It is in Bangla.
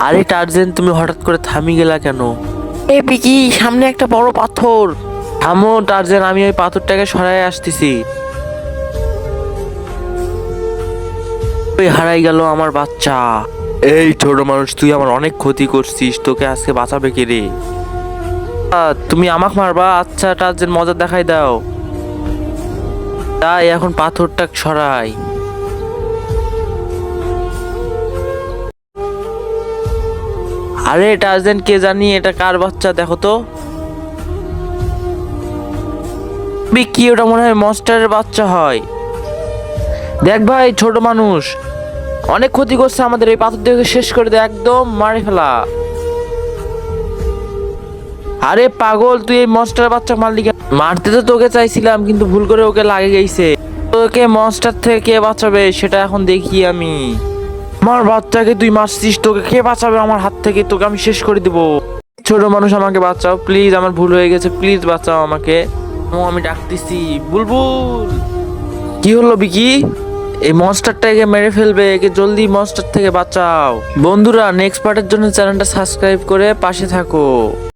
আরে টার্জেন, তুমি হঠাৎ করে থামি গেলা কেন? এ বিকি, সামনে একটা বড় পাথর। থামো টার্জেন, আমি ওই পাথরটাকে সরাই আসতেছি। ওই হারাই গেল আমার বাচ্চা। এই ছোট মানুষ, তুই আমার অনেক ক্ষতি করছিস, তোকে আজকে বাঁচাবে কে রে? তুমি আমাকে মারবা? আচ্ছা টার্জেন, মজা দেখাই দাও। তাই এখন পাথরটা সরাই। আরে টার্জেন, কে জানি এটা কার বাচ্চা, দেখো তো। কি ওটা মনে হয় মনস্টারের বাচ্চা হয়। দেখ ভাই, ছোট মানুষ অনেক ক্ষতি করছে আমাদের, এই পাথর দিয়ে শেষ করে দে, একদম মারে ফেলা। আরে পাগল, তুই এই মনস্টার বাচ্চা মারলি কেন? মারতে তো তোকে চাইছিলাম, কিন্তু ভুল করে ওকে লাগে গেছে। তোকে মনস্টার থেকে কে বাঁচাবে সেটা এখন দেখি আমি। আমার বাচ্চাকে তুই মারছিস, তোকে কে বাঁচাবে আমার হাত থেকে? তোকে আমি শেষ করে দিব। ছোট মানুষ, আমাকে বাঁচাও প্লিজ, আমার ভুল হয়ে গেছে, প্লিজ বাঁচাও আমাকে। আমি ডাকতেছি, বুলবুল। কি হলো বিকি? এই মনস্টারটাকে মেরে ফেলবে, একে জলদি মনস্টার থেকে বাঁচাও। বন্ধুরা, নেক্সট পার্টের জন্য চ্যানেলটা সাবস্ক্রাইব করে পাশে থাকো।